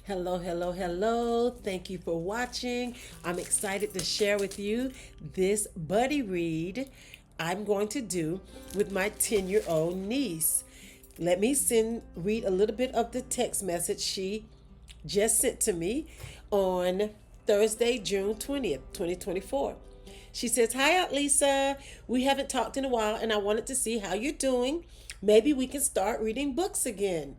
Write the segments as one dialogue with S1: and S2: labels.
S1: Hello, hello, hello. Thank you for watching. I'm excited to share with you this buddy read I'm going to do with my 10-year-old niece. Let me read a little bit of the text message she just sent to me on Thursday, June 20th, 2024. She says, "Hi, Aunt Lisa. We haven't talked in a while, and I wanted to see how you're doing. Maybe we can start reading books again."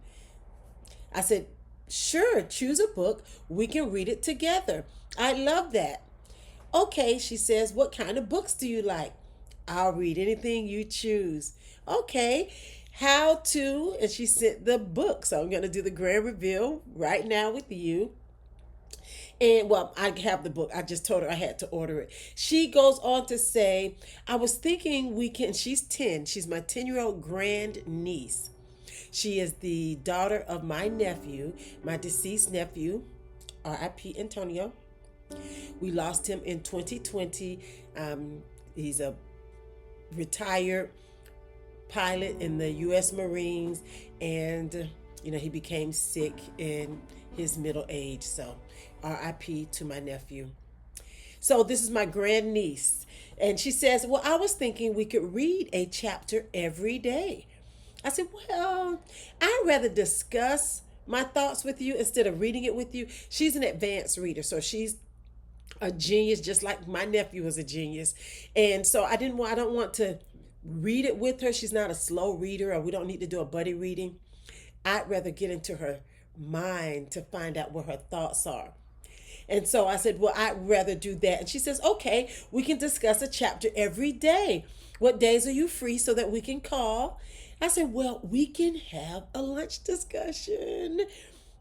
S1: I said, "Sure, choose a book. We can read it together. I love that." "Okay," she says, "what kind of books do you like?" "I'll read anything you choose." "Okay, how to," and she sent the book. So I'm going to do the grand reveal right now with you. And well, I have the book. I just told her I had to order it. She goes on to say, "I was thinking we can," she's 10. She's my 10-year-old grand niece. She is the daughter of my nephew, my deceased nephew, R.I.P. Antonio. We lost him in 2020. He's a retired pilot in the U.S. Marines, and he became sick in his middle age. So, R.I.P. to my nephew. So this is my grandniece. And she says, "Well, I was thinking we could read a chapter every day." I said, "Well, I'd rather discuss my thoughts with you instead of reading it with you." She's an advanced reader, so she's a genius, just like my nephew was a genius. And so I don't want to read it with her. She's not a slow reader, or we don't need to do a buddy reading. I'd rather get into her mind to find out what her thoughts are. And so I said, "Well, I'd rather do that." And she says, "Okay, we can discuss a chapter every day. What days are you free so that we can call?" I said, "Well, we can have a lunch discussion."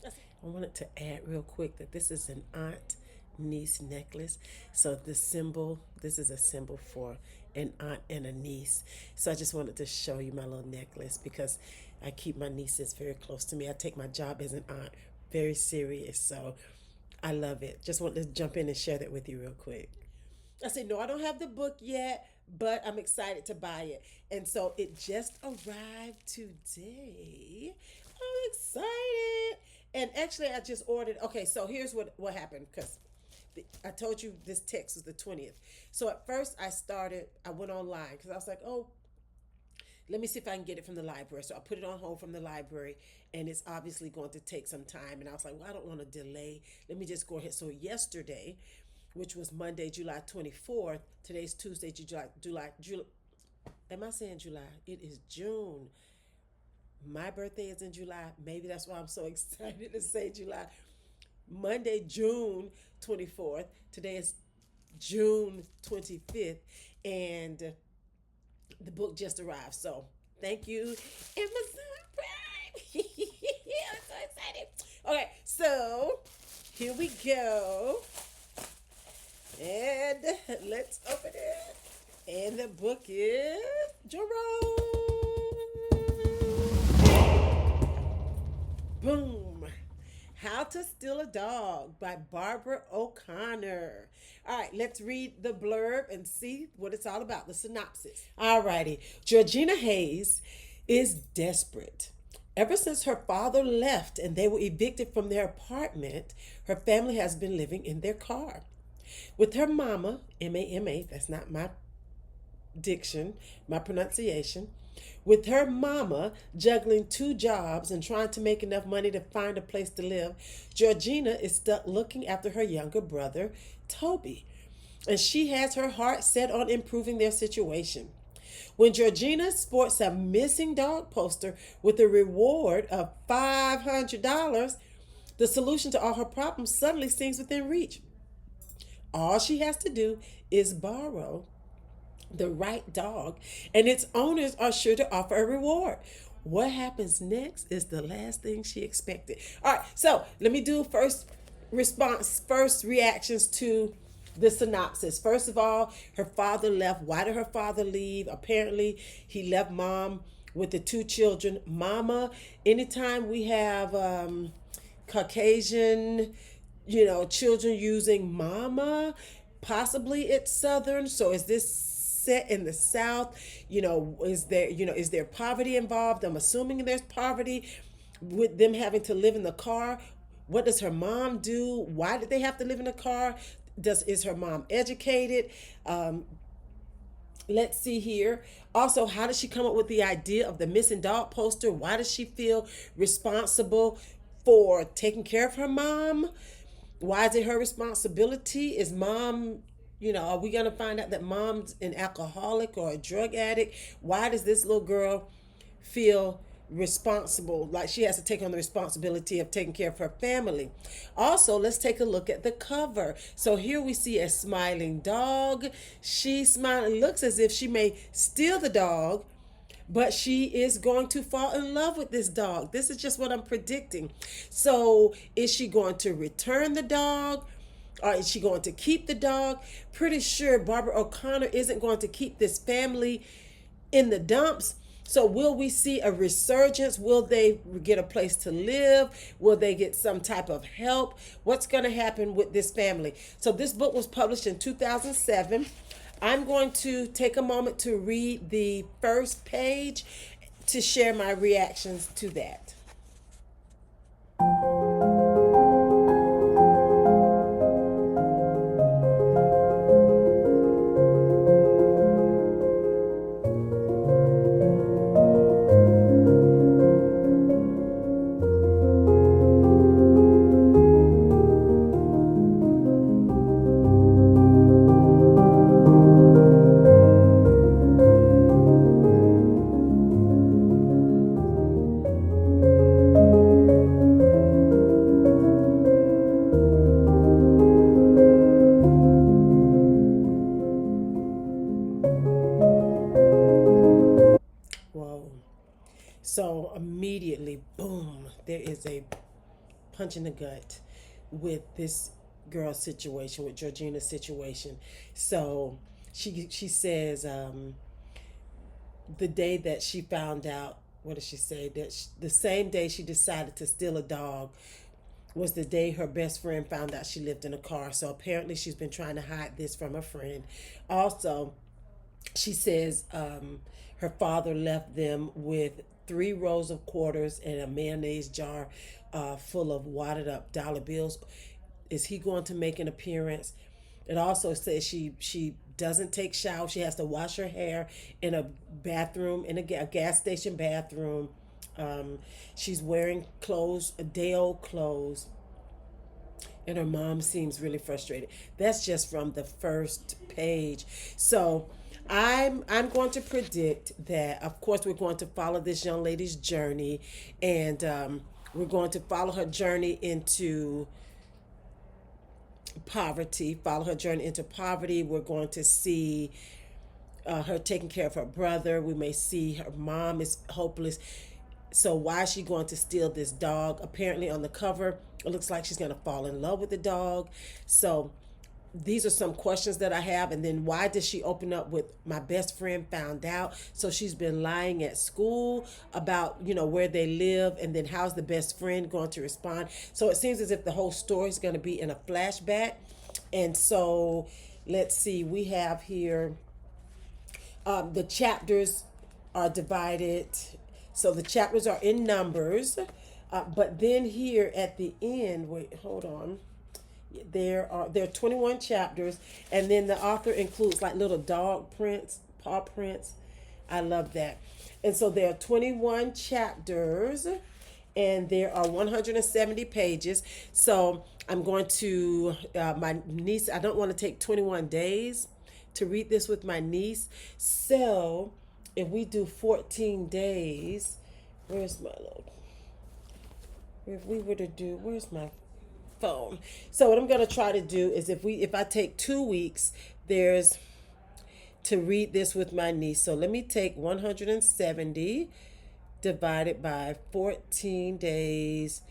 S1: I wanted to add real quick that this is an aunt niece necklace. So this is a symbol for an aunt and a niece. So I just wanted to show you my little necklace because I keep my nieces very close to me. I take my job as an aunt very serious. So I love it. Just wanted to jump in and share that with you real quick. I said, "No, I don't have the book yet, but I'm excited to buy it." And so it just arrived today. I'm excited. And actually, I just ordered. Okay, so here's what happened because I told you this text was the 20th. So at first, I went online because I was like, "Oh, let me see if I can get it from the library." So I put it on hold from the library, and it's obviously going to take some time. And I was like, "Well, I don't want to delay. Let me just go ahead." So yesterday, which was Monday, July 24th, today's Tuesday, July. Am I saying July? It is June. My birthday is in July. Maybe that's why I'm so excited to say July. Monday, June 24th. Today is June 25th. And the book just arrived. So thank you, Amazon Prime. I'm so excited. Okay, so here we go. And let's open it. And the book is Jerome. Boom. How to Steal a Dog by Barbara O'Connor. All right, let's read the blurb and see what it's all about, the synopsis. All righty. Georgina Hayes is desperate. Ever since her father left and they were evicted from their apartment, her family has been living in their car. With her mama, Mama, that's not my diction, my pronunciation, with her mama juggling two jobs and trying to make enough money to find a place to live, Georgina is stuck looking after her younger brother, Toby. And she has her heart set on improving their situation. When Georgina sports a missing dog poster with a reward of $500, the solution to all her problems suddenly seems within reach. All she has to do is borrow the right dog, and its owners are sure to offer a reward. What happens next is the last thing she expected. All right, so let me do first reactions to the synopsis. First of all, her father left. Why did her father leave? Apparently, he left mom with the two children. Mama, anytime we have Caucasian, children using mama, possibly it's Southern. So is this set in the South? Is there poverty involved? I'm assuming there's poverty with them having to live in the car. What does her mom do? Why did they have to live in a car? Is her mom educated? Let's see here. Also, how did she come up with the idea of the missing dog poster? Why does she feel responsible for taking care of her mom? Why is it her responsibility? Is mom, are we going to find out that mom's an alcoholic or a drug addict? Why does this little girl feel responsible, like she has to take on the responsibility of taking care of her family? Also, let's take a look at the cover. So here we see a smiling dog. She's smiling, looks as if she may steal the dog, but she is going to fall in love with this dog. This is just what I'm predicting. So is she going to return the dog? Or is she going to keep the dog? Pretty sure Barbara O'Connor isn't going to keep this family in the dumps. So will we see a resurgence? Will they get a place to live? Will they get some type of help? What's going to happen with this family? So this book was published in 2007. I'm going to take a moment to read the first page to share my reactions to that. Whoa. So immediately, boom, there is a punch in the gut with this girl's situation, with Georgina's situation. So she says, the day that she found out, what does she say? The same day she decided to steal a dog was the day her best friend found out she lived in a car. So apparently she's been trying to hide this from a friend. Also, she says her father left them with 3 rows of quarters and a mayonnaise jar full of wadded up dollar bills. Is he going to make an appearance? It also says she doesn't take showers. She has to wash her hair in a bathroom, in a gas station bathroom. She's wearing clothes, a day old clothes, and her mom seems really frustrated. That's just from the first page. So I'm going to predict that, of course, we're going to follow this young lady's journey, and we're going to follow her journey into poverty. Follow her journey into poverty. We're going to see her taking care of her brother. We may see her mom is hopeless. So why is she going to steal this dog? Apparently on the cover, it looks like she's going to fall in love with the dog. So these are some questions that I have. And then why does she open up with my best friend found out? So she's been lying at school about, where they live. And then how's the best friend going to respond? So it seems as if the whole story is going to be in a flashback. And so let's see, we have here the chapters are divided. So the chapters are in numbers. But then here at the end, wait, hold on. There are 21 chapters, and then the author includes like little dog prints, paw prints. I love that. And so there are 21 chapters, and there are 170 pages. So I'm going to my niece. I don't want to take 21 days to read this with my niece. So if we do 14 days, where's my little? If we were to do, where's my phone? So what I'm going to try to do is if I take 2 weeks, there's to read this with my niece. So let me take 170 divided by 14 days,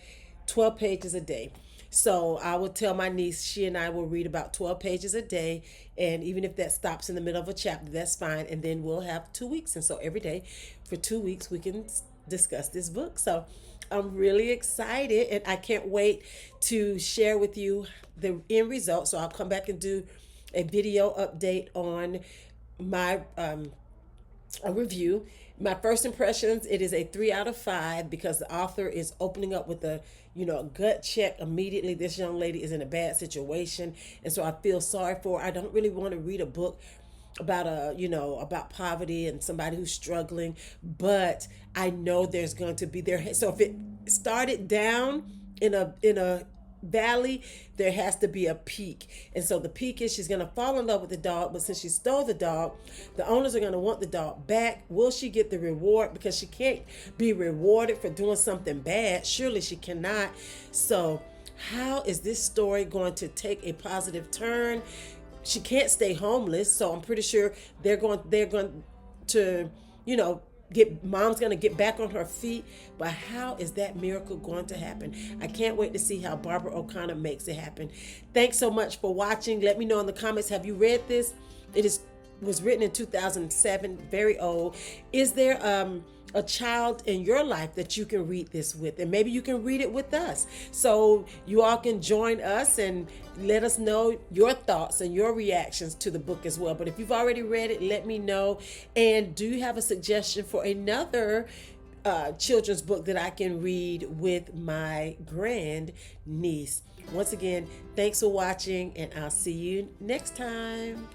S1: 12 pages a day. So I will tell my niece, she and I will read about 12 pages a day. And even if that stops in the middle of a chapter, that's fine. And then we'll have 2 weeks. And so every day for 2 weeks, we can discuss this book. So I'm really excited, and I can't wait to share with you the end result. So I'll come back and do a video update on my a review. My first impressions, it is a 3 out of 5 because the author is opening up with a a gut check immediately. This young lady is in a bad situation, and so I feel sorry for her. I don't really want to read a book about about poverty and somebody who's struggling, but I know there's going to be there. So if it started down in a valley, there has to be a peak. And so the peak is she's going to fall in love with the dog, but since she stole the dog, the owners are going to want the dog back. Will she get the reward? Because she can't be rewarded for doing something bad. Surely she cannot. So how is this story going to take a positive turn? She can't stay homeless, so I'm pretty sure they're going to, get mom's going to get back on her feet. But how is that miracle going to happen? I can't wait to see how Barbara O'Connor makes it happen. Thanks so much for watching. Let me know in the comments, have you read this? It was written in 2007, very old. Is there a child in your life that you can read this with, and maybe you can read it with us, so you all can join us and let us know your thoughts and your reactions to the book as well. But if you've already read it, let me know. And do you have a suggestion for another children's book that I can read with my grand niece? Once again, thanks for watching, and I'll see you next time.